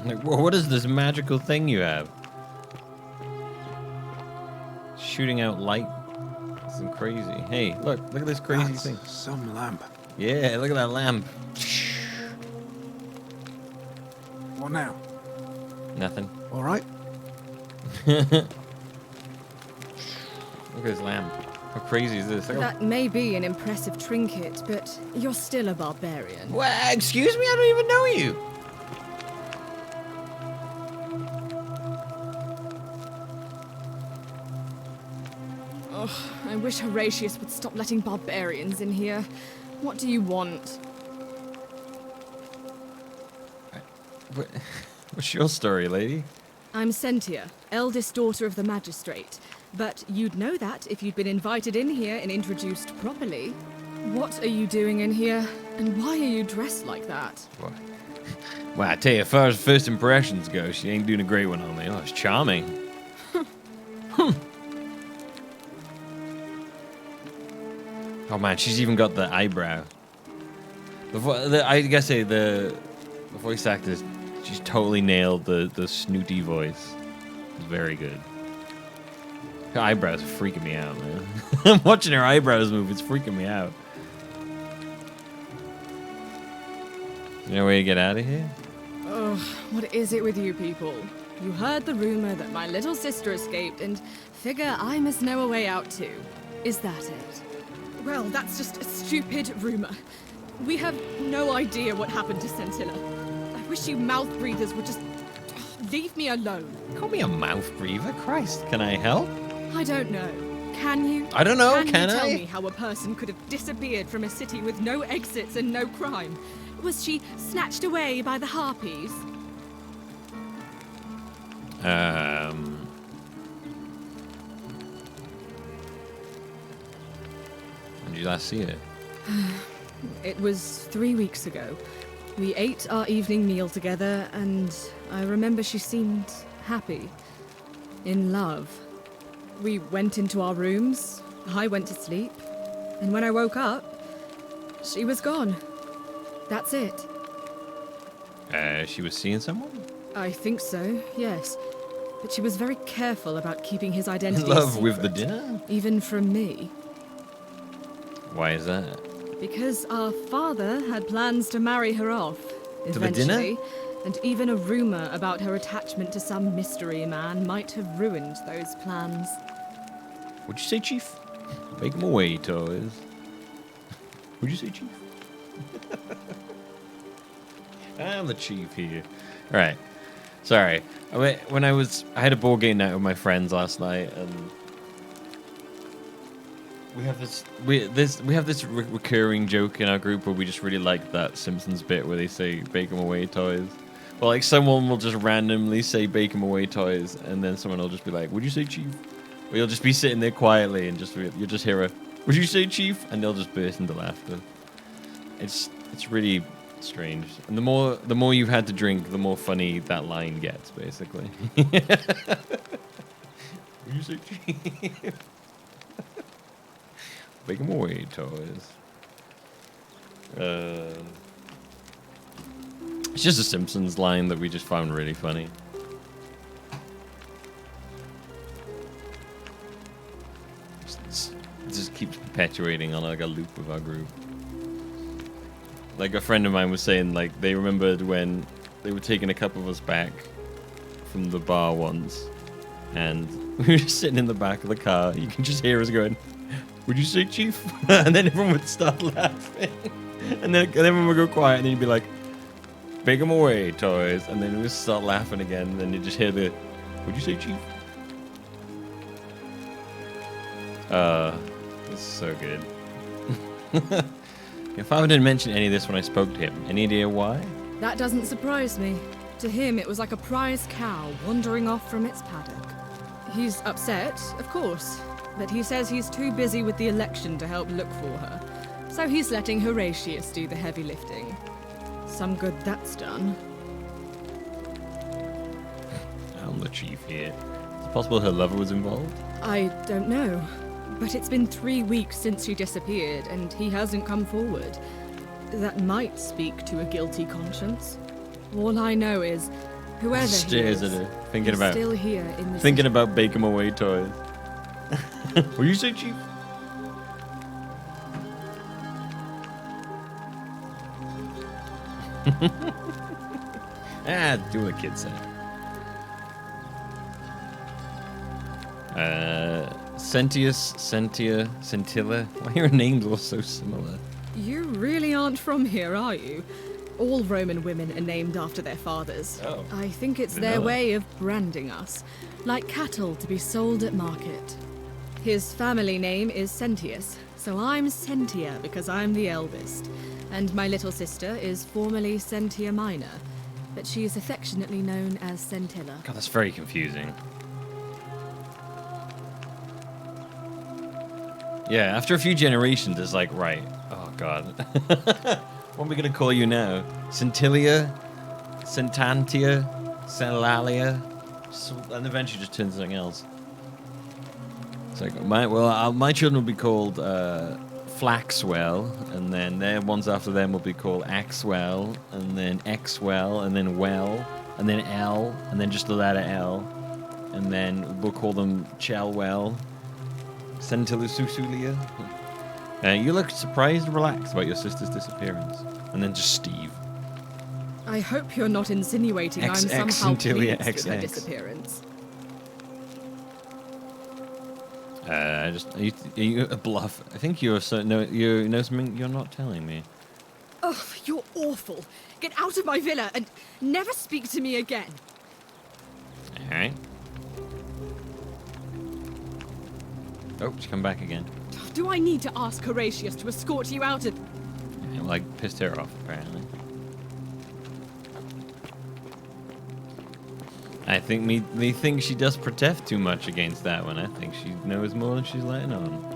Like, what is this magical thing you have? Shooting out light. This is crazy. Hey, look at this crazy thing. Some lamp. Yeah, look at that lamp. What now? Nothing. All right. Look at this lamp. How crazy is this? That may be an impressive trinket, but you're still a barbarian. What? Excuse me? I don't even know you. Oh, I wish Horatius would stop letting barbarians in here. What do you want? What's your story, lady? I'm Sentia, eldest daughter of the magistrate. But you'd know that if you'd been invited in here and introduced properly. What are you doing in here? And why are you dressed like that? Well, I tell you, as far as first impressions go, she ain't doing a great one on me. Oh, it's charming. Oh man, she's even got the eyebrow. The voice actress, she's totally nailed the snooty voice. It's very good. Her eyebrows are freaking me out, man. I'm watching her eyebrows move. It's freaking me out. You know where you get out of here? Ugh, what is it with you people? You heard the rumor that my little sister escaped and figure I must know a way out too. Is that it? Well, that's just a stupid rumor. We have no idea what happened to Scintilla. I wish you mouth breathers would just leave me alone. Call me a mouth breather? Christ, can I help? I don't know. Can you? I don't know, Can I? you tell me how a person could have disappeared from a city with no exits and no crime? Was she snatched away by the harpies? When did you last see it? It was 3 weeks ago. We ate our evening meal together, and I remember she seemed happy. In love. We went into our rooms, I went to sleep, and when I woke up, she was gone. That's it. She was seeing someone? I think so, yes. But she was very careful about keeping his identity In love secret, with the dinner? even from me. Why is that? Because our father had plans to marry her off, To the dinner? eventually. And even a rumor about her attachment to some mystery man might have ruined those plans. What'd you say, Chief? Make 'em away, toys. What'd you say, Chief? I'm the chief here. All right. Sorry. I had a board game night with my friends last night, and we have this recurring joke in our group where we just really like that Simpsons bit where they say "bake 'em away, toys." Well, like someone will just randomly say "bake 'em away, toys," and then someone will just be like, "Would you say, Chief?" Or you'll just be sitting there quietly and you'll just hear a "Would you say, Chief?" and they'll just burst into laughter. It's really strange. And the more you've had to drink, the more funny that line gets, basically. Would you say, Chief? Bake 'em away, toys. It's just a Simpsons line that we just found really funny. It just keeps perpetuating on like a loop with our group. Like a friend of mine was saying, like they remembered when they were taking a couple of us back from the bar once, and we were just sitting in the back of the car. You can just hear us going, "Would you say, Chief?" And then everyone would start laughing, and then everyone would go quiet, and then you'd be like, "Bake 'em away, toys," and then we would start laughing again, and then you just hear the, "Would you say, Chief?" It's so good. Your father didn't mention any of this when I spoke to him. Any idea why? That doesn't surprise me. To him, it was like a prize cow wandering off from its paddock. He's upset, of course, but he says he's too busy with the election to help look for her. So he's letting Horatius do the heavy lifting. Some good that's done. I'm the chief here. Is it possible her lover was involved? I don't know. But it's been 3 weeks since she disappeared, and he hasn't come forward. That might speak to a guilty conscience. All I know is Whoever he Stares at is, her, thinking he's about still here in the thinking city. about bake 'em away toys. What you say, Chief? Do what kids say. Scintilla. Why are your names all so similar? You really aren't from here, are you? All Roman women are named after their fathers. Oh. I think it's Didn't their know that. way of branding us, like cattle to be sold at market. His family name is Sentius, so I'm Sentia because I'm the eldest. And my little sister is formerly Sentia Minor, but she is affectionately known as Scintilla. God, that's very confusing. Yeah, after a few generations, it's like, right. Oh, God. What are we going to call you now? Scintilla? Centantia? Celalia? And eventually just turn something else. It's like, my children will be called Flaxwell, and then their ones after them will be called Axwell, and then Xwell, and then Well, and then L, and then just the letter L, and then we'll call them Chelwell, Centilusulia. You look surprised and relaxed about your sister's disappearance, and then just Steve. I hope you're not insinuating I'm somehow Scintilla pleased with her XX. disappearance. Are you a bluff? I think you know something you're not telling me. Ugh, you're awful. Get out of my villa and never speak to me again. All right. Oh, she's come back again. Do I need to ask Horatius to escort you out of... Yeah, like, pissed her off, apparently. I think me think she does protest too much against that one. I think she knows more than she's letting on.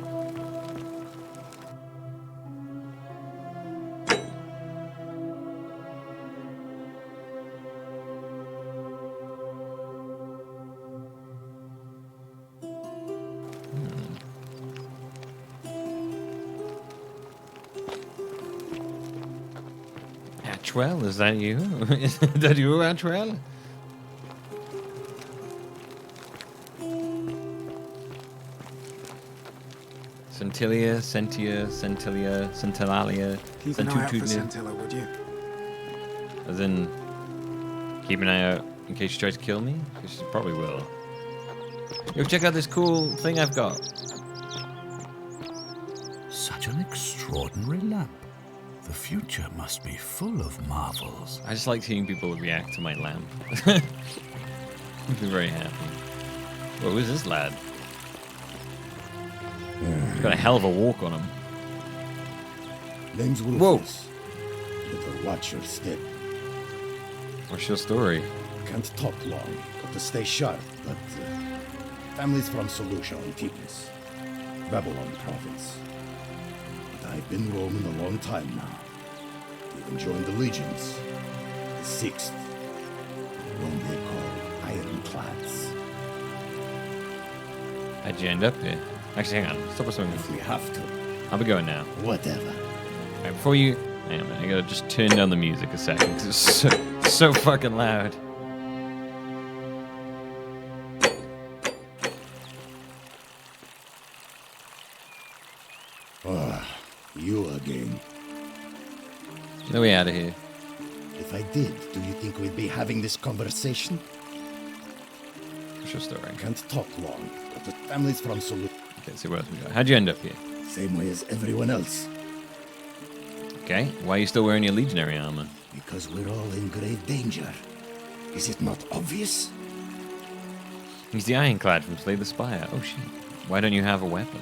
Atwell, is that you? Is that you, Atwell? Scintilla, Centillalia, Keep an eye out for Centutudnia. Scintilla, would you? As in, keep an eye out in case she tries to kill me? Because she probably will. Yo, check out this cool thing I've got. Such an extraordinary lamp. The future must be full of marvels. I just like seeing people react to my lamp. Makes me very happy. Whoa, who's this lad? He's got a hell of a walk on him. Name's Whoa. Wolfus. Better watch your step. What's your story? Can't talk long. Got to stay sharp, but family's from Solution on Tigris, Babylon province. But I've been roaming a long time now. Even joined the legions. The 6th. One they call Ironclads. How'd you end up here? Actually, hang on. Stop us something. If we have to, I'll be going now. whatever. Alright, before you... Hang on a minute. I gotta just turn down the music a second, because it's so fucking loud. You again. No way out of here. If I did, do you think we'd be having this conversation? What's your story? Can't talk long, but the family's from Solution. Okay, see what else we got. How'd you end up here? Same way as everyone else. Okay, why are you still wearing your legionary armor? Because we're all in grave danger. Is it not obvious? He's the Ironclad from Slay the Spire. Oh shit. Why don't you have a weapon?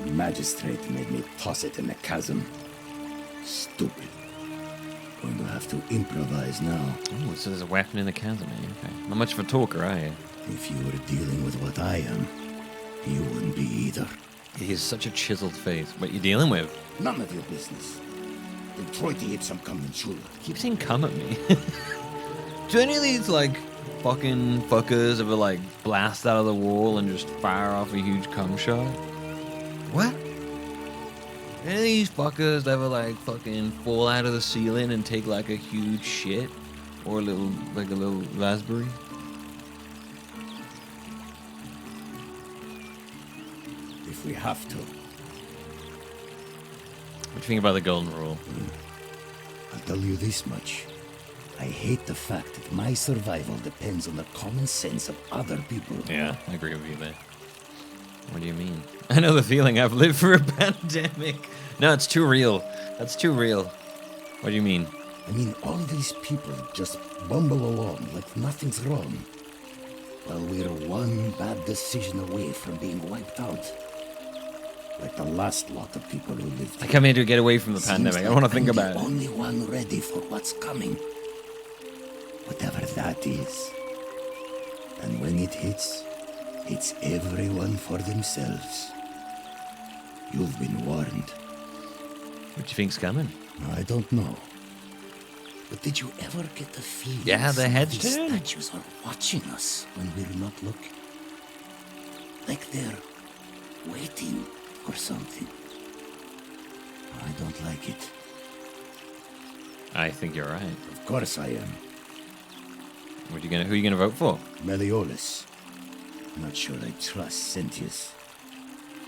The magistrate made me toss it in the chasm. Stupid. Going to have to improvise now. Oh, so there's a weapon in the chasm, eh? Okay. Not much of a talker, are you? If you were dealing with what I am, you wouldn't be either. He has such a chiseled face. What you dealing with? None of your business. Then try to hit some Kamensula. Keep saying come at me. Do any of these, like, fucking fuckers ever, like, blast out of the wall and just fire off a huge cum shot? What? Any of these fuckers ever, like, fucking fall out of the ceiling and take, like, a huge shit? Or a little, like a little raspberry. If we have to. What do you think about the golden rule? I'll tell you this much. I hate the fact that my survival depends on the common sense of other people. Yeah, I agree with you there. What do you mean? I know the feeling. I've lived through a pandemic. No, it's too real. That's too real. What do you mean? I mean, all these people just bumble along like nothing's wrong. While we're one bad decision away from being wiped out. Like the last lot of people who lived I here. come here to get away from the pandemic. I don't want to think I'm about the it. only one ready for what's coming. Whatever that is. And when it hits, it's everyone for themselves. You've been warned. What do you think's coming? I don't know. But did you ever get the feeling Yeah, the some of heads these turn. statues are watching us when we're not looking? Like they're waiting for something. I don't like it. I think you're right. Of course I am. Who are you gonna vote for? Meliodas. Not sure I trust Sentius.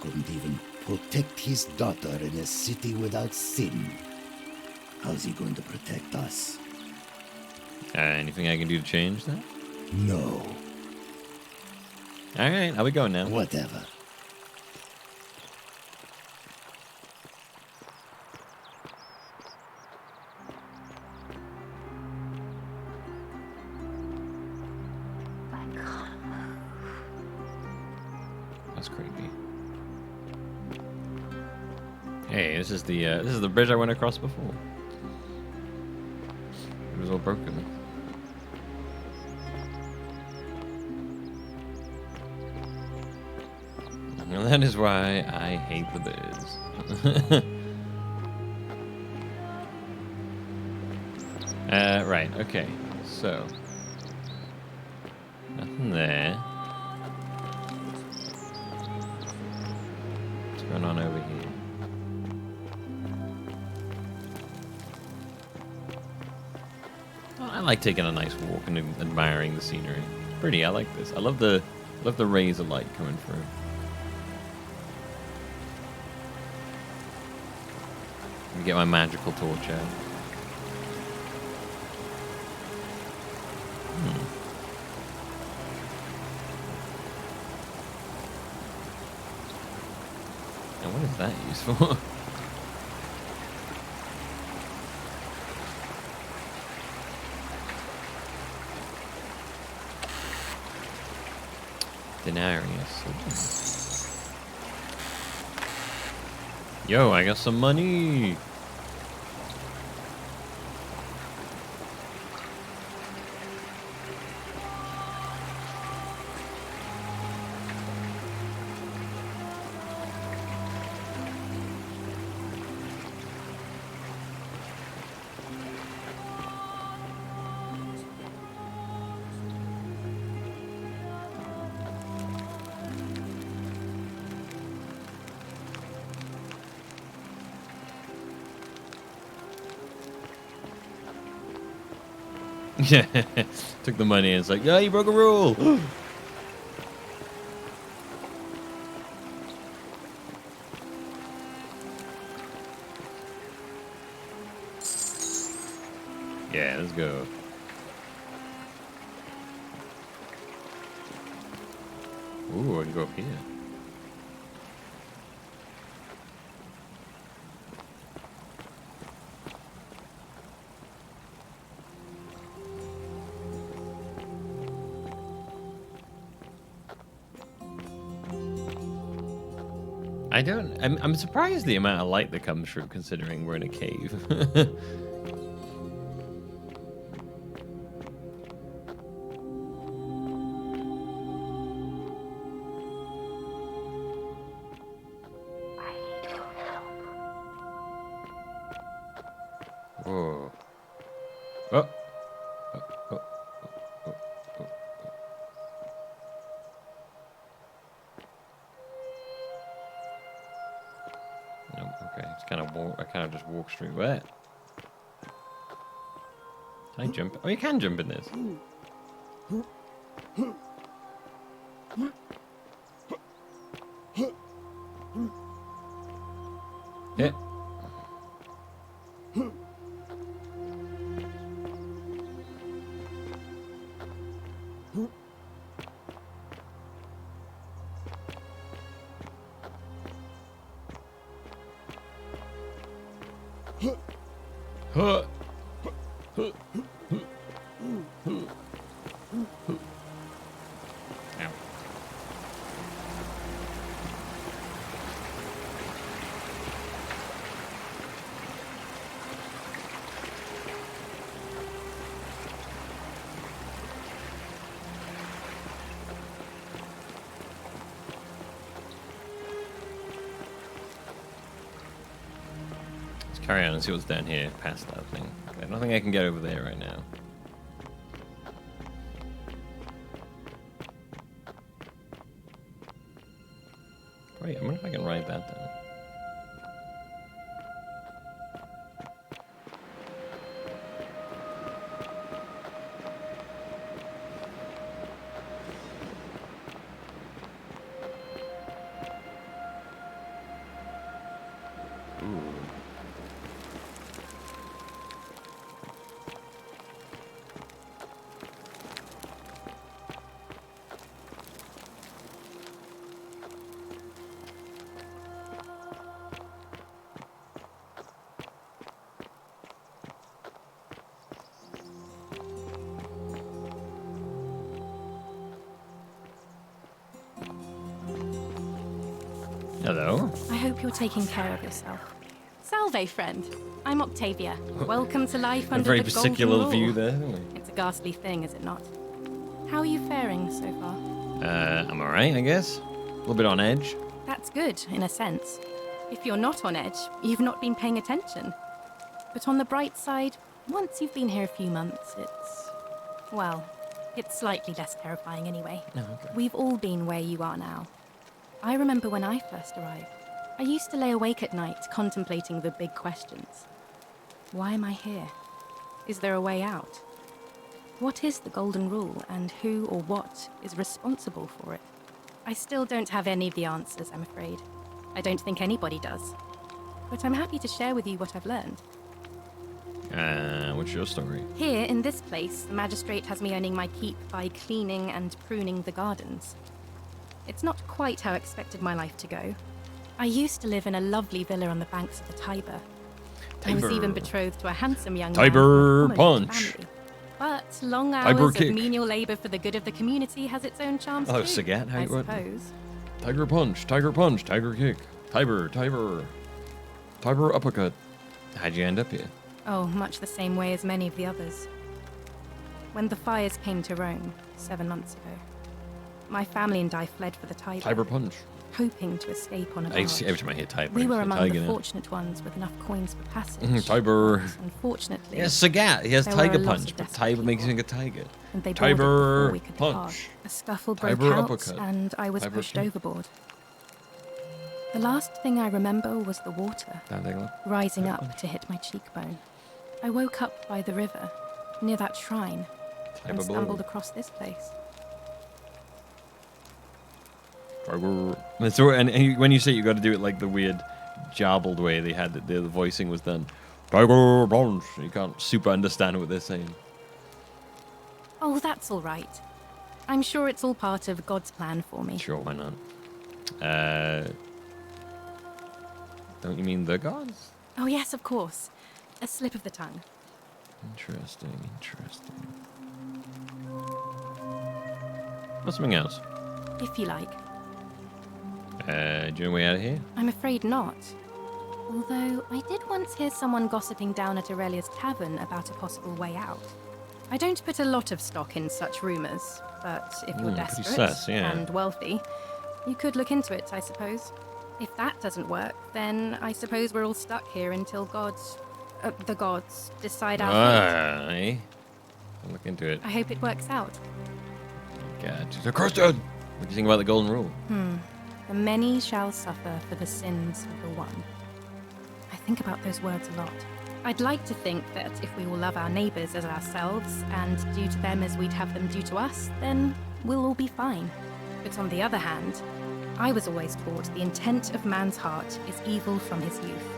Couldn't even protect his daughter in a city without sin. How's he going to protect us? Anything I can do to change that? No. All right, how we going now? Whatever. That's creepy. Hey, this is the bridge I went across before. It was all broken. And that is why I hate the birds. Right, okay. So. Nothing there. What's going on over here? I like taking a nice walk and admiring the scenery. Pretty, I like this. I love the rays of light coming through. Let me get my magical torch out. And what is that used for? Denarius. Yo, I got some money. Yeah, took the money and it's like, yeah, you broke a rule. Yeah, let's go. Ooh, I can go up here. I'm surprised the amount of light that comes through considering we're in a cave. Whoa. Oh. Oh, oh, oh, oh, oh. Nope, okay. It's kind of I kind of just walk straight. What? Can I jump? Oh, you can jump in this. Yeah. Huh. Ow. Let's carry on and see what's down here past that thing. I don't think I can get over there right now. Wait, I wonder if I can ride that down. Hello. I hope you're taking care of yourself. Salve, friend. I'm Octavia. Welcome to life A under very the particular golden view rule. there, haven't we? It's a ghastly thing, is it not? How are you faring so far? I'm alright, I guess. A little bit on edge. That's good, in a sense. If you're not on edge, you've not been paying attention. But on the bright side, once you've been here a few months, it's slightly less terrifying anyway. Oh, okay. We've all been where you are now. I remember when I first arrived. I used to lay awake at night contemplating the big questions. Why am I here? Is there a way out? What is the Golden Rule, and who or what is responsible for it? I still don't have any of the answers, I'm afraid. I don't think anybody does. But I'm happy to share with you what I've learned. What's your story? Here, in this place, the magistrate has me earning my keep by cleaning and pruning the gardens. It's not quite how I expected my life to go. I used to live in a lovely villa on the banks of the Tiber. I was even betrothed to a handsome young Tiber man from a prominent punch. family. But long Tiber hours kick. of menial labor for the good of the community has its own charms Oh, too, Sagat, how I you wrote- suppose. Tiger punch, tiger kick, Tiber uppercut. How'd you end up here? Oh, much the same way as many of the others. When the fires came to Rome 7 months ago, my family and I fled for the Tiber, Tiber punch. hoping to escape on a I barge. see, every time I hear Tiber, We I were see among Tiger the now. fortunate ones with enough coins for passage. Tiber. But unfortunately, Yeah, Sagat. He has There were tiger a lot punch, of but desperate Tiber makes you people. think of tiger. and they boarded Tiber before we could depart. punch. A scuffle broke Tiber out, uppercut. and I was Tiber pushed kick. overboard. The last thing I remember was the water Down, take a look. rising up to hit my cheekbone. I woke up by the river, near that shrine, and Tiber stumbled ball. across this place. Tiber. So, and when you say you got to do it like the weird jarbled way they had, the voicing was done. Tiger punch. You can't super understand what they're saying. Oh, that's all right. I'm sure it's all part of God's plan for me. Sure, why not? Don't you mean the gods? Oh, yes, of course. A slip of the tongue. Interesting. What's something else? If you like. Do you know a way out of here? I'm afraid not. Although, I did once hear someone gossiping down at Aurelia's tavern about a possible way out. I don't put a lot of stock in such rumours, but if you're pretty desperate sus, yeah. and wealthy, you could look into it, I suppose. If that doesn't work, then I suppose we're all stuck here until the gods decide our fate. Aye. I'll look into it. I hope it works out. God, it's a question. What do you think about the golden rule? The many shall suffer for the sins of the one. I think about those words a lot. I'd like to think that if we all love our neighbors as ourselves and do to them as we'd have them do to us, then we'll all be fine. But on the other hand, I was always taught the intent of man's heart is evil from his youth,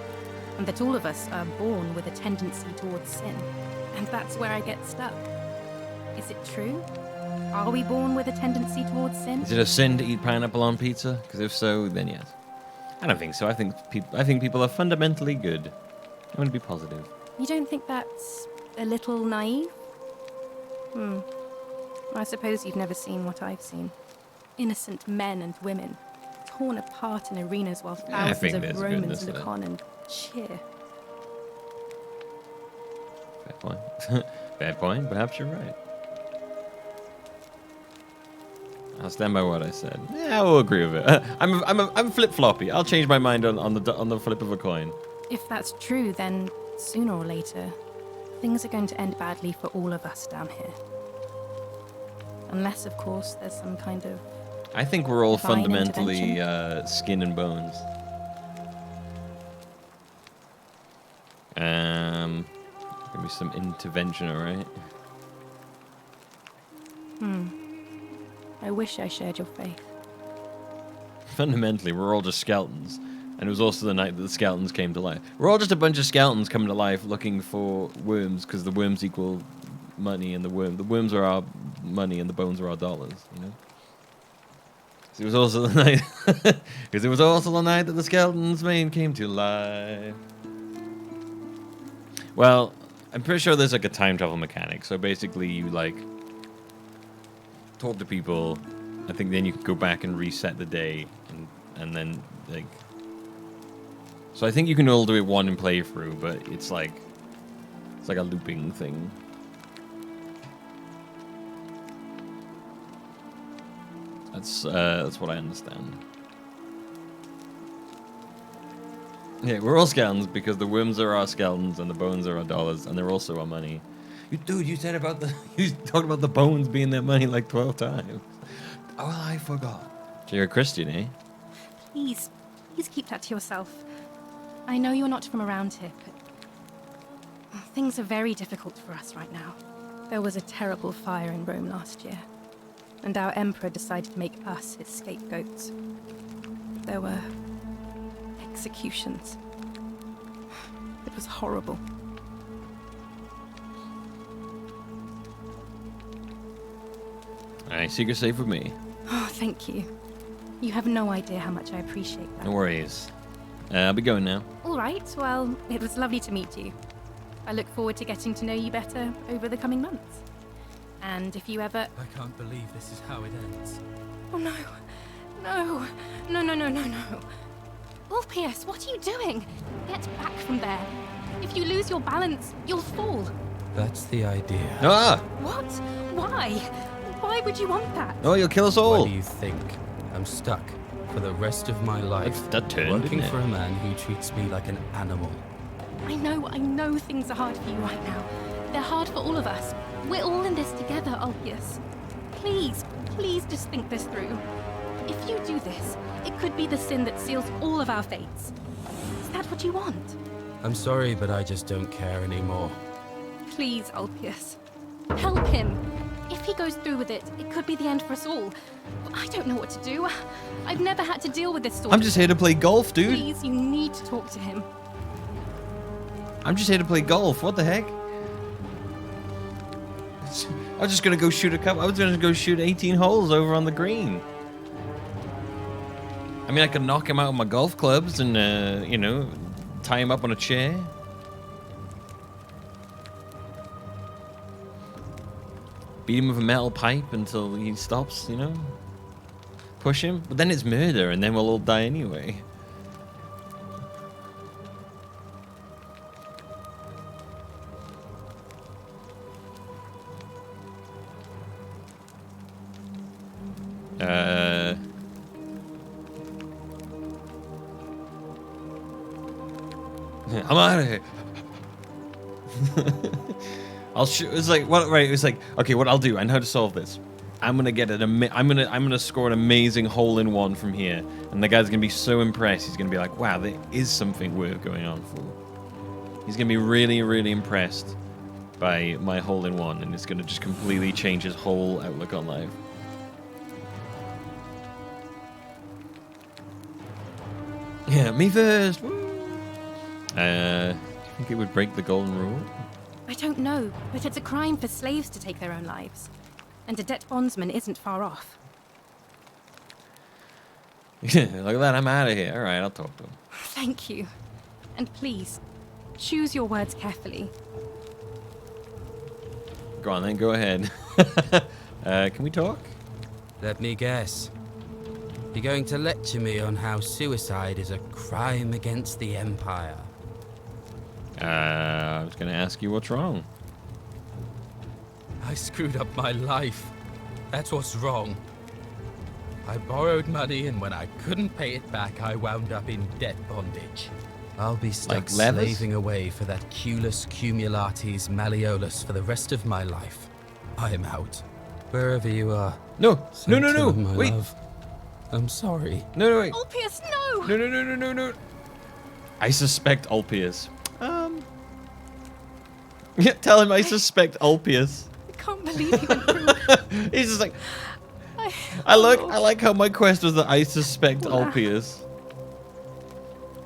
and that all of us are born with a tendency towards sin. And that's where I get stuck. Is it true? Are we born with a tendency towards sin? Is it a sin to eat pineapple on pizza? Because if so, then yes. I don't think so. I think people are fundamentally good. I'm going to be positive. You don't think that's a little naive? I suppose you've never seen what I've seen. Innocent men and women, torn apart in arenas while I think thousands there's of Romans goodness look there. on and cheer. Fair point. Fair point. Perhaps you're right. I'll stand by what I said. Yeah, I will agree with it. I'm flip floppy. I'll change my mind on the flip of a coin. If that's true, then sooner or later, things are going to end badly for all of us down here. Unless, of course, there's some kind of... I think we're all divine fundamentally skin and bones. Maybe some intervention, alright? I wish I shared your faith. Fundamentally, we're all just skeletons. And it was also the night that the skeletons came to life. We're all just a bunch of skeletons coming to life looking for worms, because the worms equal money, and the worms are our money, and the bones are our dollars, you know? So it was also the night... Because it was also the night that the skeleton's mane came to life. Well, I'm pretty sure there's like a time travel mechanic. So basically you like... talk to people. I think then you can go back and reset the day. And then like... So I think you can all do it one in playthrough, but it's like a looping thing. That's what I understand. Yeah, we're all skeletons because the worms are our skeletons and the bones are our dollars, and they're also our money. You said about the you talked about the bones being their money like 12 times. Oh, I forgot. So you're a Christian, eh? Please keep that to yourself. I know you're not from around here, but things are very difficult for us right now. There was a terrible fire in Rome last year, and our emperor decided to make us his scapegoats. There were executions. It was horrible. Alright, so you're safe with me. Oh, thank you. You have no idea how much I appreciate that. No worries. I'll be going now. All right, well, it was lovely to meet you. I look forward to getting to know you better over the coming months. And if you ever... I can't believe this is how it ends. Oh, no. No. No, no, no, no, no. Ulpius, what are you doing? Get back from there. If you lose your balance, you'll fall. That's the idea. Ah! What? Why? Why would you want that? Oh, you'll kill us all. Why do you think I'm stuck for the rest of my life That turned, working didn't it? for a man who treats me like an animal? I know things are hard for you right now. They're hard for all of us. We're all in this together, Ulpius. Please just think this through. If you do this, it could be the sin that seals all of our fates. Is that what you want? I'm sorry, but I just don't care anymore. Please, Ulpius. Help him. If he goes through with it, it could be the end for us all. But I don't know what to do. I've never had to deal with this sort I'm of... just here to play golf, dude. Please, you need to talk to him. I'm just here to play golf. What the heck? I was just gonna go shoot I was gonna go shoot 18 holes over on the green. I mean, I could knock him out with my golf clubs and, you know, tie him up on a chair. Beat him with a metal pipe until he stops, you know? Push him. But then it's murder, and then we'll all die anyway. I'm out of here. It's like what? Right? It's like okay. What I'll do? I know how to solve this. I'm gonna get I'm gonna score an amazing hole-in-one from here, and the guy's gonna be so impressed. He's gonna be like, "Wow, there is something worth going on for." He's gonna be really, really impressed by my hole-in-one, and it's gonna just completely change his whole outlook on life. Yeah, me first. Woo! Do you think it would break the golden rule? I don't know, but it's a crime for slaves to take their own lives. And a debt bondsman isn't far off. Look at that, I'm out of here. All right, I'll talk to him. Thank you. And please, choose your words carefully. Go on then, go ahead. Can we talk? Let me guess. You're going to lecture me on how suicide is a crime against the Empire. I was gonna ask you what's wrong. I screwed up my life. That's what's wrong. I borrowed money, and when I couldn't pay it back, I wound up in debt bondage. I'll be stuck Like Levis? slaving away for that Culus Cumulatis Malleolus for the rest of my life. I'm out. Wherever you are. No, no, no, Sanctum no, of my wait. love. I'm sorry. No, no, wait. Ulpius, no! No, no, no, no, no, no. I suspect Ulpius. Yeah, tell him I suspect Ulpius. I can't believe you went through. He's just like, I like how my quest was that I suspect Ulpius.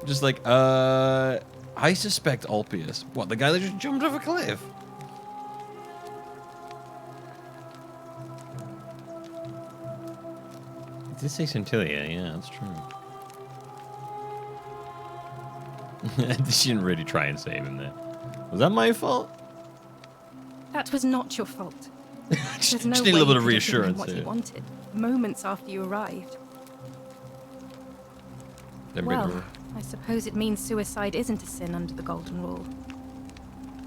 Just like, I suspect Ulpius. What, the guy that just jumped off a cliff? It did say Centillia, yeah, that's true. She didn't really try and save him there. Was that my fault? That was not your fault. Just There's no need a way little bit you of could have given him reassurance what he here. wanted, moments after you arrived. Well, I suppose it means suicide isn't a sin under the Golden Rule.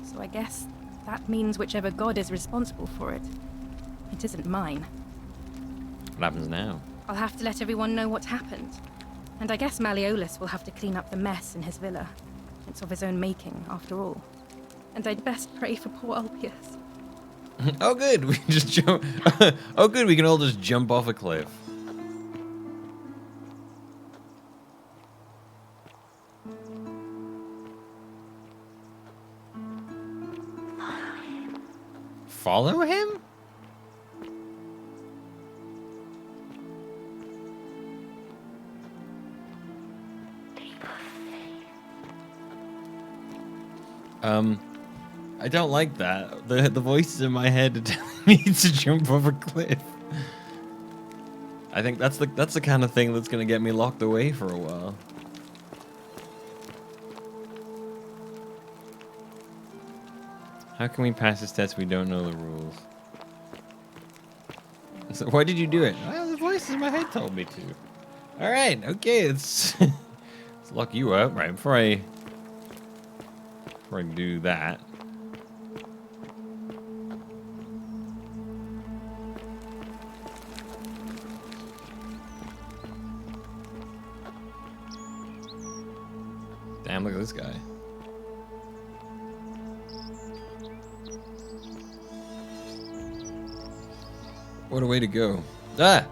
So I guess that means whichever god is responsible for it. It isn't mine. What happens now? I'll have to let everyone know what happened. And I guess Malleolus will have to clean up the mess in his villa. It's of his own making, after all. And I'd best pray for poor Ulpius. Oh, good. We can just jump. Oh, good. We can all just jump off a cliff. Follow him? I don't like that. The voices in my head are telling me to jump off a cliff. I think that's the kind of thing that's gonna get me locked away for a while. How can we pass this test? We don't know the rules. So why did you do it? Well, the voices in my head told me to. All right, okay, let's lock you up right before I do that. Damn, look at this guy. What a way to go. Ah!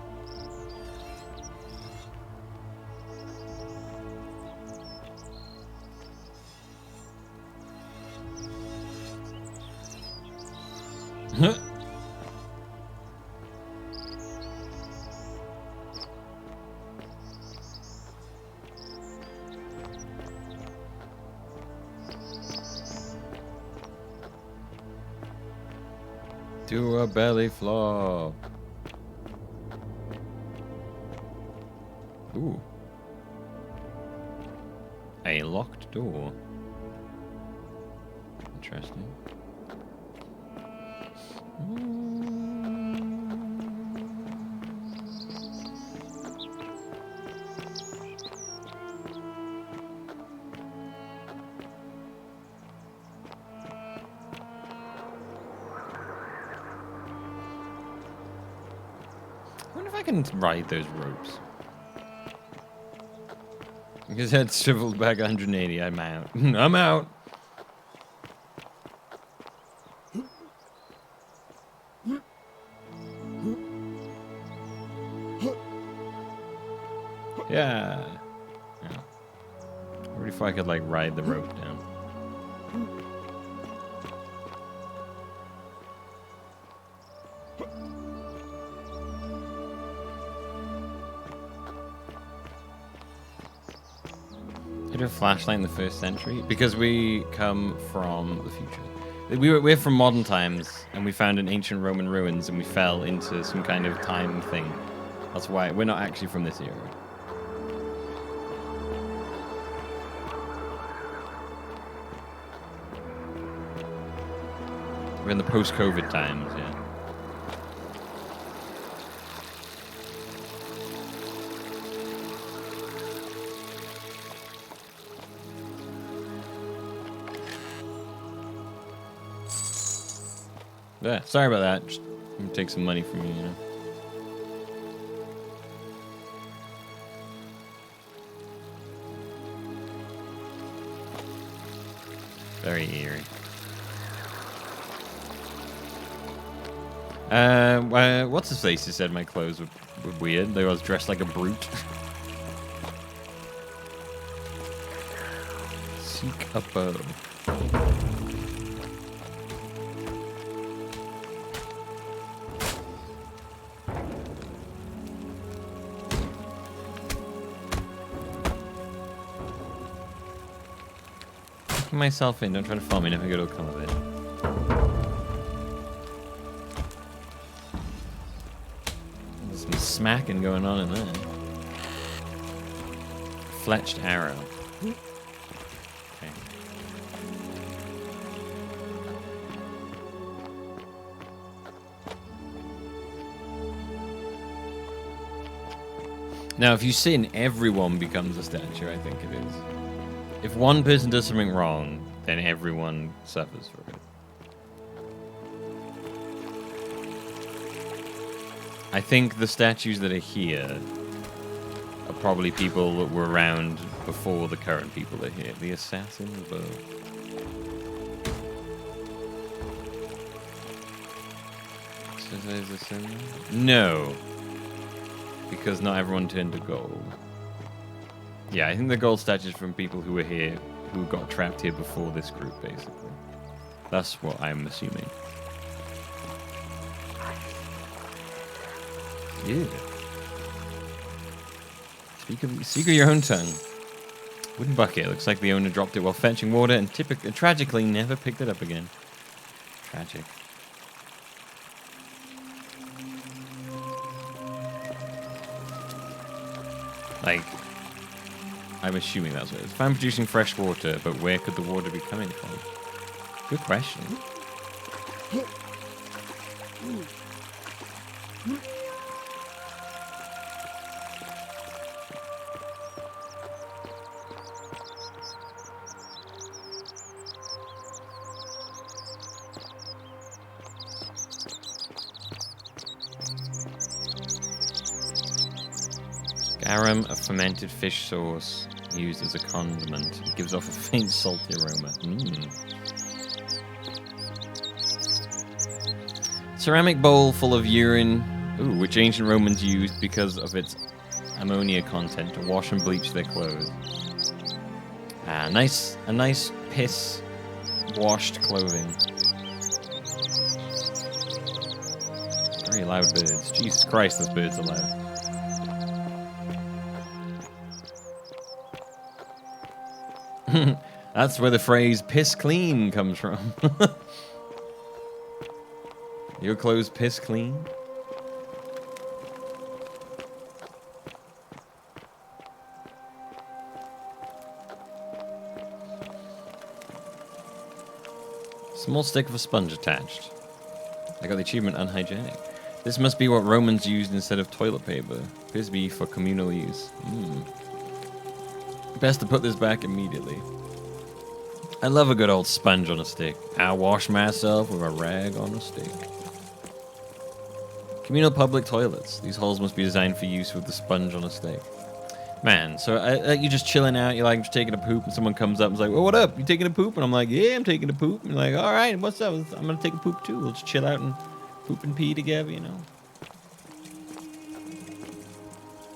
Do a belly flop. Ooh. A locked door. Interesting. I wonder if I can ride those ropes. His head shriveled back 180. I'm out. I'm out. Yeah. What if I could like ride the rope down? Did a flashlight in the first century? Because we come from the future. We're from modern times, and we found an ancient Roman ruins, and we fell into some kind of time thing. That's why we're not actually from this era. We're in the post-COVID times, yeah. Yeah, sorry about that. Just gonna take some money from you, you know. Very eerie. What's his face? He said my clothes were weird. They was dressed like a brute. Seek a bow. Myself in, don't try to follow me, nothing good will come of it. There's some smacking going on in there. Fletched arrow. Okay. Now, if you sin, everyone becomes a statue, I think it is. If one person does something wrong, then everyone suffers for it. I think the statues that are here are probably people that were around before the current people are here. The assassin's bow. So there's a sin? No. Because not everyone turned to gold. Yeah, I think the gold statues from people who were here, who got trapped here before this group, basically. That's what I'm assuming. Yeah. Speak of your own tongue. Wooden bucket. Looks like the owner dropped it while fetching water and tragically never picked it up again. Tragic. Like... I'm assuming that's what it is. If I'm producing fresh water, but where could the water be coming from? Good question. Garum, a fermented fish sauce used as a condiment. It gives off a faint salty aroma. Ceramic bowl full of urine, which ancient Romans used because of its ammonia content to wash and bleach their clothes. A nice piss washed clothing. Very loud birds. Jesus Christ, those birds are loud. That's where the phrase piss clean comes from. Your clothes piss clean? Small stick of a sponge attached. I got the achievement unhygienic. This must be what Romans used instead of toilet paper. Appears to be for communal use. Best to put this back immediately. I love a good old sponge on a stick. I wash myself with a rag on a stick. Communal public toilets. These holes must be designed for use with the sponge on a stick. Man, so you're just chilling out, you're like just taking a poop, and someone comes up and is like, well, what up? You taking a poop? And I'm like, yeah, I'm taking a poop. And you're like, all right, what's up? I'm going to take a poop too. We'll just chill out and poop and pee together, you know?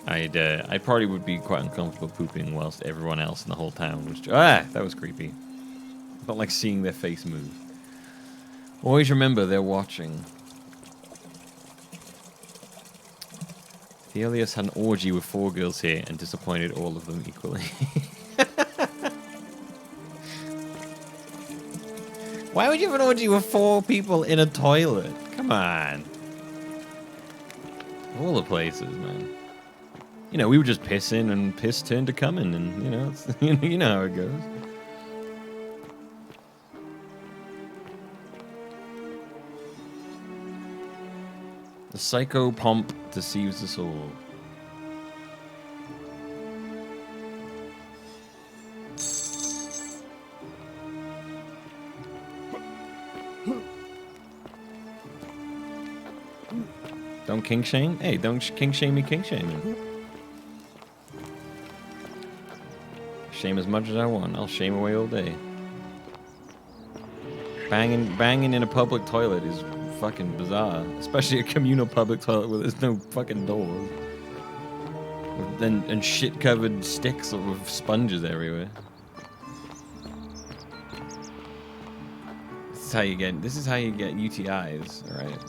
I probably would be quite uncomfortable pooping whilst everyone else in the whole town was... that was creepy. I don't like seeing their face move. Always remember they're watching. Thelius had an orgy with 4 girls here and disappointed all of them equally. Why would you have an orgy with 4 people in a toilet? Come on. All the places, man. You know, we would just piss in and piss turned to coming, and, you know, it's, you know how it goes. The psycho pomp deceives us all. Don't king shame? Hey, don't king shame me, king shaming. Shame as much as I want. I'll shame away all day. Banging in a public toilet is fucking bizarre. Especially a communal public toilet where there's no fucking doors. And shit-covered sticks with sponges everywhere. This is how you get UTIs, alright?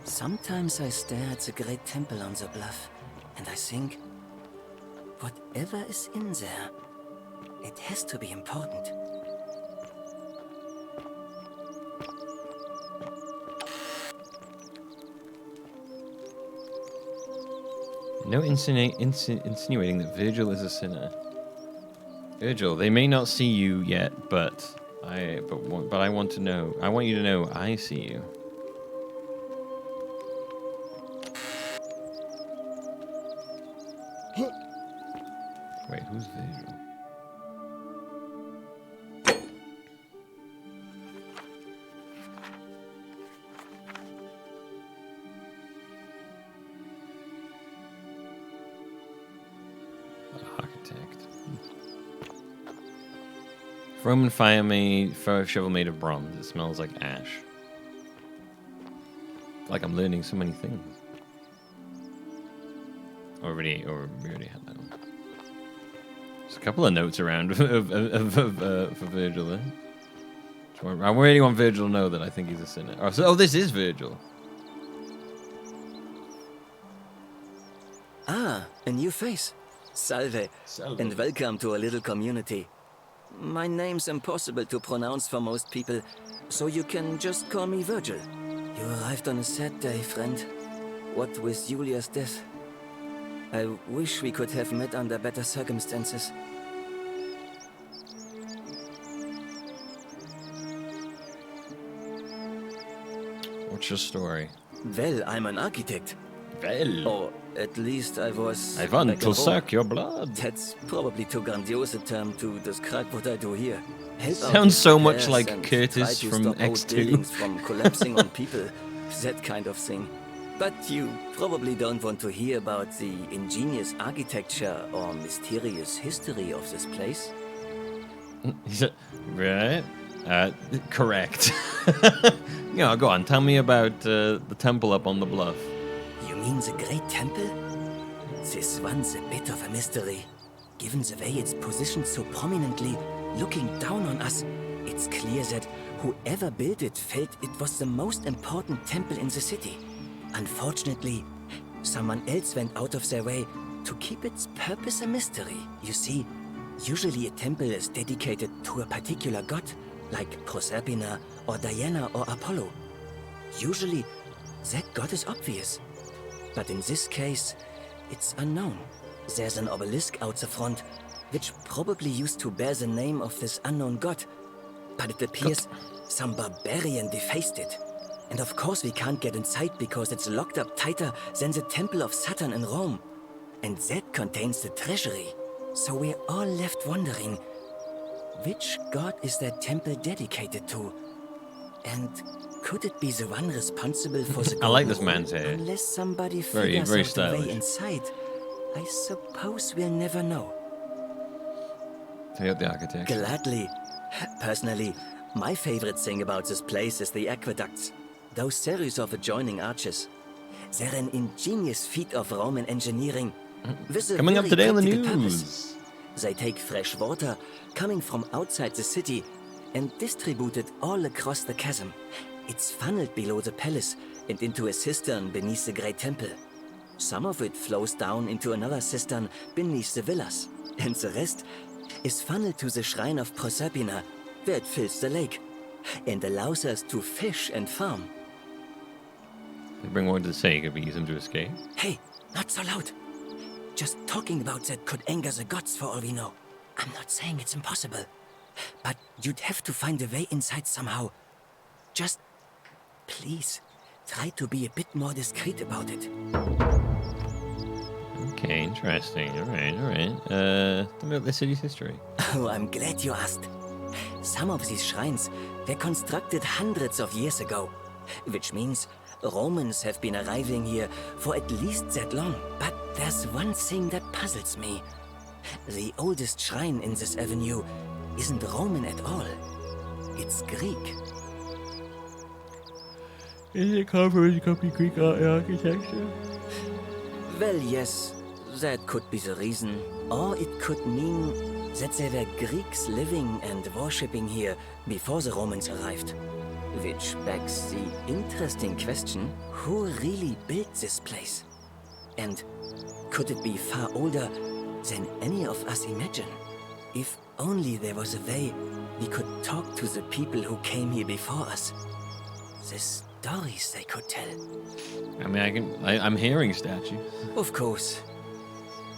Sometimes I stare at the great temple on the bluff, and I think, whatever is in there, it has to be important. No insinuating that Virgil is a sinner. Virgil, they may not see you yet, but I want to know. I want you to know I see you. Wait, who's Virgil? Architect. Roman fire shovel made of bronze. It smells like ash. Like I'm learning so many things. Or we already had that one. There's a couple of notes around for Virgil there. I really want Virgil to know that I think he's a sinner. Oh, this is Virgil. Ah, a new face. Salve. Salve. And welcome to a little community. My name's impossible to pronounce for most people, so you can just call me Virgil. You arrived on a sad day, friend. What with Julia's death? I wish we could have met under better circumstances. What's your story? Well, I'm an architect. Well. Or at least I was. I want like to a suck your blood. That's probably too grandiose a term to describe what I do here. Help out Sounds with so much repairs like and Curtis try to from stop old X2. buildings from collapsing on people, that kind of thing. But you probably don't want to hear about the ingenious architecture or mysterious history of this place. Right? Correct. Yeah, go on. Tell me about the temple up on the bluff. You mean the Great Temple? This one's a bit of a mystery. Given the way it's positioned so prominently, looking down on us, it's clear that whoever built it felt it was the most important temple in the city. Unfortunately, someone else went out of their way to keep its purpose a mystery. You see, usually a temple is dedicated to a particular god, like Proserpina or Diana or Apollo. Usually, that god is obvious. But in this case, it's unknown. There's an obelisk out the front, which probably used to bear the name of this unknown god. But it appears some barbarian defaced it. And of course we can't get inside because it's locked up tighter than the Temple of Saturn in Rome. And that contains the treasury. So we're all left wondering, which god is that temple dedicated to? And could it be the one responsible for the I like this golden man's rule? hair. Unless somebody Very figures out the stylish. way inside, I suppose we'll never know. Tell you the architect. Gladly. Personally, My favorite thing about this place is the aqueducts. Those series of adjoining arches. They're an ingenious feat of Roman engineering. With a Coming up very today on the practical news. purpose. They take fresh water coming from outside the city and distribute it all across the chasm. It's funneled below the palace and into a cistern beneath the great temple. Some of it flows down into another cistern beneath the villas, and the rest is funneled to the shrine of Proserpina, where it fills the lake and allows us to fish and farm. They bring water to the sea, could we use them to escape? Hey, not so loud. Just talking about that could anger the gods for all we know. I'm not saying it's impossible, but you'd have to find a way inside somehow. Just, please, try to be a bit more discreet about it. Okay, interesting. Alright. Tell me about the city's history. Oh, I'm glad you asked. Some of these shrines were constructed hundreds of years ago, which means Romans have been arriving here for at least that long. But there's one thing that puzzles me. The oldest shrine in this avenue isn't Roman at all. It's Greek. Is it covered in Greek architecture? Well, yes, that could be the reason. Or it could mean that there were Greeks living and worshipping here before the Romans arrived. Which begs the interesting question, who really built this place? And could it be far older than any of us imagine? If only there was a way we could talk to the people who came here before us. The stories they could tell. I mean, I'm hearing statues. Of course.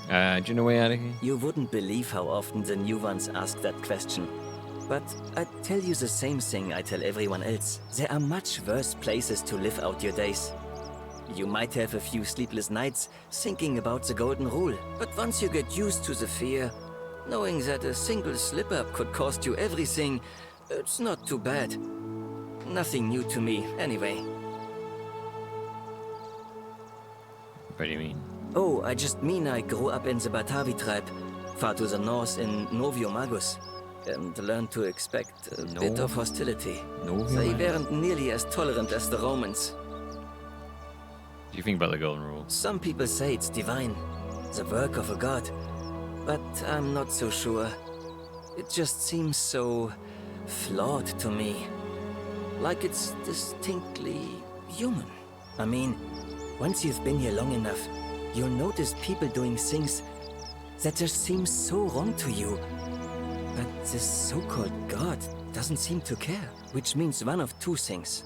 Do you know way out of here? You wouldn't believe how often the new ones ask that question. But I'd tell you the same thing I tell everyone else. There are much worse places to live out your days. You might have a few sleepless nights thinking about the golden rule, but once you get used to the fear, knowing that a single slip-up could cost you everything, it's not too bad. Nothing new to me, anyway. What do you mean? Oh, I just mean I grew up in the Batavi tribe, far to the north in Novio Magus, and learned to expect a bit of hostility. They weren't nearly as tolerant as the Romans. Do you think about the golden rule? Some people say it's divine, the work of a god, but I'm not so sure. It just seems so flawed to me. Like it's distinctly human. I mean, once you've been here long enough, you'll notice people doing things that just seem so wrong to you. But this so-called god doesn't seem to care, which means one of two things.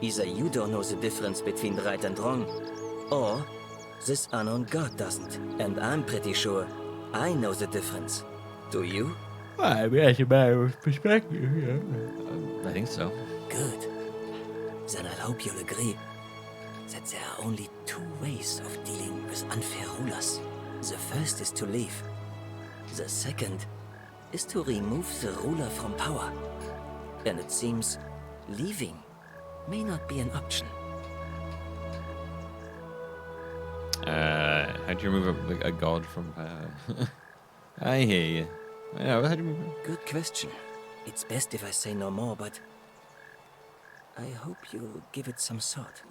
Either you don't know the difference between right and wrong, or this unknown god doesn't. And I'm pretty sure I know the difference. Do you? Well, I mean, that's a matter of perspective, yeah. I think so. Good. Then I hope you'll agree that there are only two ways of dealing with unfair rulers. The first is to leave. The second is to remove the ruler from power. And it seems leaving may not be an option. How'd you remove a god from power? I hear you. Yeah, how'd you remove it? Good question. It's best if I say no more, but I hope you'll give it some thought.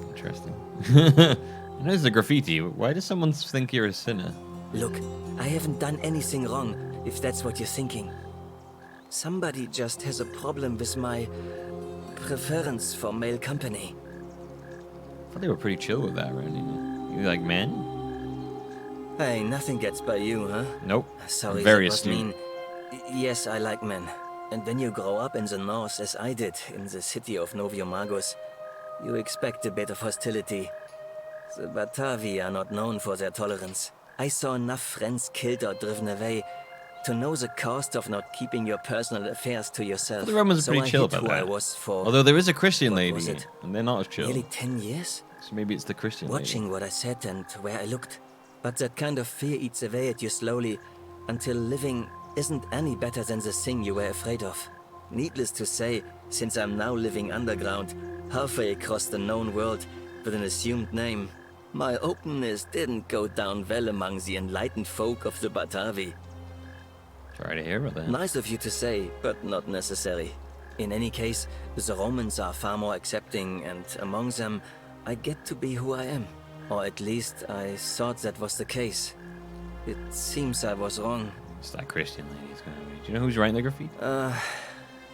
Interesting. You know, there's a graffiti. Why does someone think you're a sinner? Look, I haven't done anything wrong, if that's what you're thinking. Somebody just has a problem with my preference for male company. I thought they were pretty chill with that, right? You like men? Hey, nothing gets by you, huh? Nope. Sorry, Very that was astute. mean. Yes, I like men. And when you grow up in the north, as I did, in the city of Novio Magus, you expect a bit of hostility. The Batavi are not known for their tolerance. I saw enough friends killed or driven away to know the cost of not keeping your personal affairs to yourself. The Romans are pretty chill about I that. was for Although there is a Christian what lady, was it? and they're not as chill. nearly 10 years? So maybe it's the Christian Watching lady. what I said and where I looked. But that kind of fear eats away at you slowly, until living isn't any better than the thing you were afraid of. Needless to say, since I'm now living underground, halfway across the known world, with an assumed name, my openness didn't go down well among the enlightened folk of the Batavi. Sorry to hear about that. Nice of you to say, but not necessary. In any case, the Romans are far more accepting, and among them, I get to be who I am. Or at least, I thought that was the case. It seems I was wrong. It's that Christian lady's gonna be. Do you know who's writing the graffiti?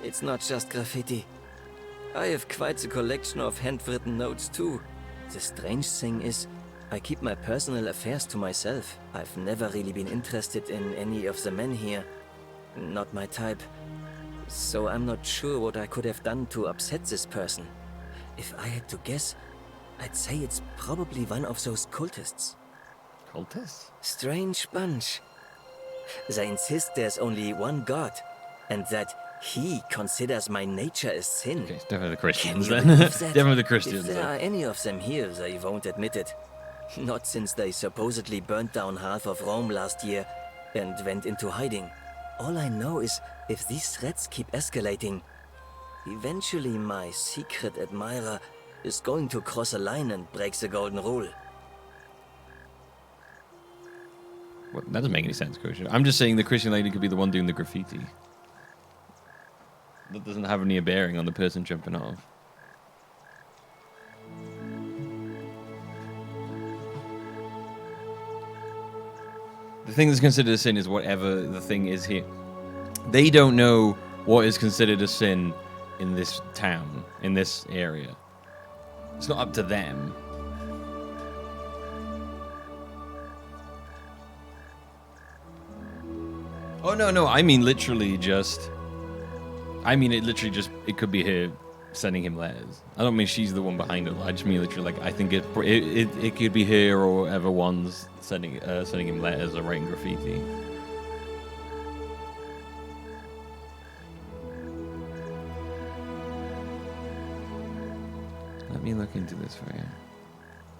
It's not just graffiti. I have quite the collection of handwritten notes too. The strange thing is, I keep my personal affairs to myself. I've never really been interested in any of the men here. Not my type. So I'm not sure what I could have done to upset this person. If I had to guess, I'd say it's probably one of those cultists. Cultists? Strange bunch. They insist there's only one god, and that he considers my nature a sin. Okay, it's definitely the Christians Can you then. believe that? Definitely the Christians. If there then. are any of them here, they won't admit it. Not since they supposedly burnt down half of Rome last year and went into hiding. All I know is, if these threats keep escalating, eventually my secret admirer is going to cross a line and break the golden rule. Well, that doesn't make any sense, Coach. I'm just saying the Christian lady could be the one doing the graffiti. That doesn't have any bearing on the person jumping off. The thing that's considered a sin is whatever the thing is here. They don't know what is considered a sin in this town, in this area. It's not up to them. Oh, no, I mean literally just... it could be her sending him letters. I don't mean she's the one behind it. I just mean literally, like, I think it could be her or whoever one's sending him letters or writing graffiti. Let me look into this for you.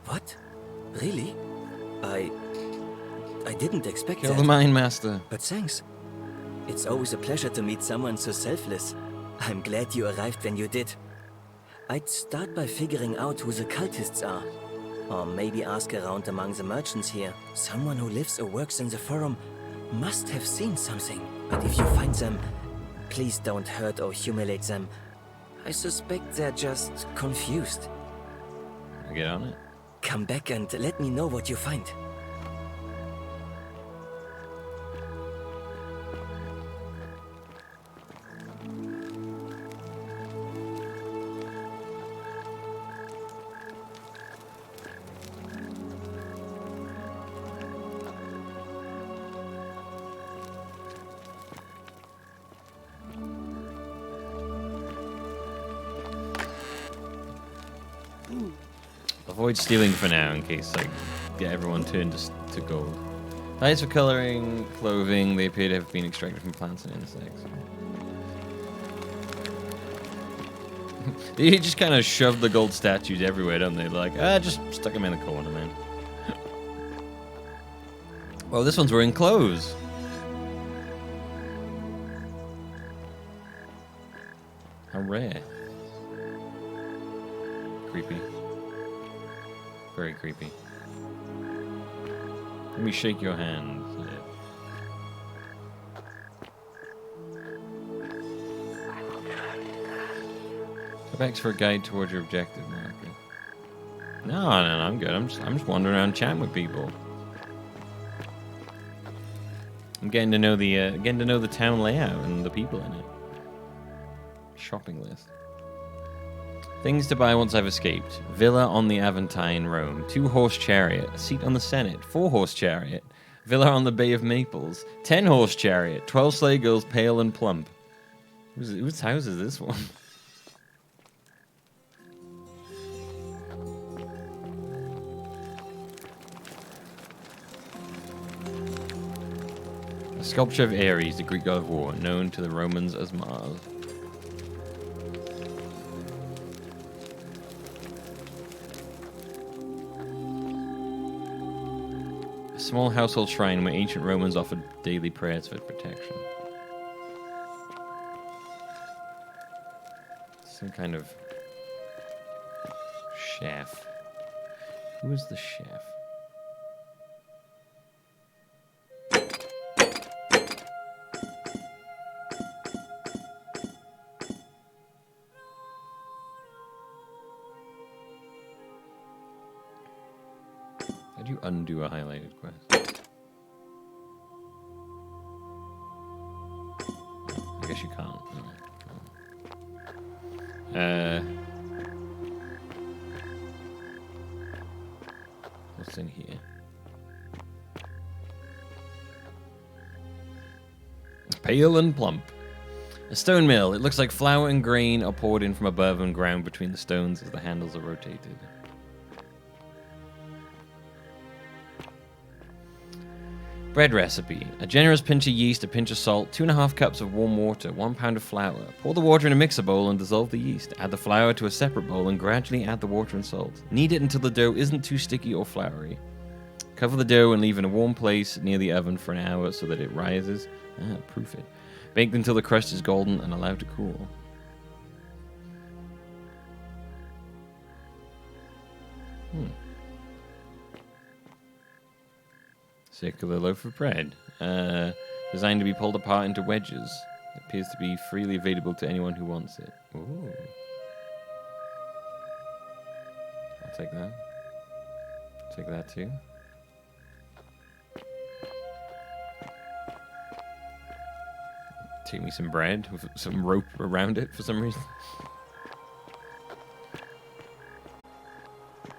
What? Really? I didn't expect Kill that. the Mine Master. But thanks. It's always a pleasure to meet someone so selfless. I'm glad you arrived when you did. I'd start by figuring out who the cultists are. Or maybe ask around among the merchants here. Someone who lives or works in the forum must have seen something. But if you find them, please don't hurt or humiliate them. I suspect they're just confused. I get on it. Come back and let me know what you find. Avoid stealing for now in case, like, get everyone turned to gold. Dyes for coloring, clothing, they appear to have been extracted from plants and insects. They just kind of shove the gold statues everywhere, don't they? They're like, just stuck them in the corner, man. Well, this one's wearing clothes. How rare. Creepy. Very creepy. Let me shake your hand. Thanks for a guide towards your objective marker. No, I'm good. I'm just wandering around chatting with people. I'm getting to know the town layout and the people in it. Shopping list. Things to buy once I've escaped. Villa on the Aventine, Rome. 2-horse chariot. A seat on the Senate. 4-horse chariot. Villa on the Bay of Maples. 10-horse chariot. 12 sleigh girls, pale and plump. Whose house is this one? A sculpture of Ares, the Greek god of war, known to the Romans as Mars. A small household shrine where ancient Romans offered daily prayers for protection. Some kind of chef. Who is the chef? undo a highlighted quest? I guess you can't. No. What's in here? Pale and plump. A stone mill. It looks like flour and grain are poured in from above and ground between the stones as the handles are rotated. Bread recipe. A generous pinch of yeast, a pinch of salt, 2.5 cups of warm water, 1 pound of flour. Pour the water in a mixer bowl and dissolve the yeast. Add the flour to a separate bowl and gradually add the water and salt. Knead it until the dough isn't too sticky or floury. Cover the dough and leave in a warm place near the oven for an hour so that it rises. Proof it. Bake until the crust is golden and allowed to cool. Circular loaf of bread. Designed to be pulled apart into wedges. It appears to be freely available to anyone who wants it. Ooh. I'll take that. Take that too. Take me some bread with some rope around it for some reason.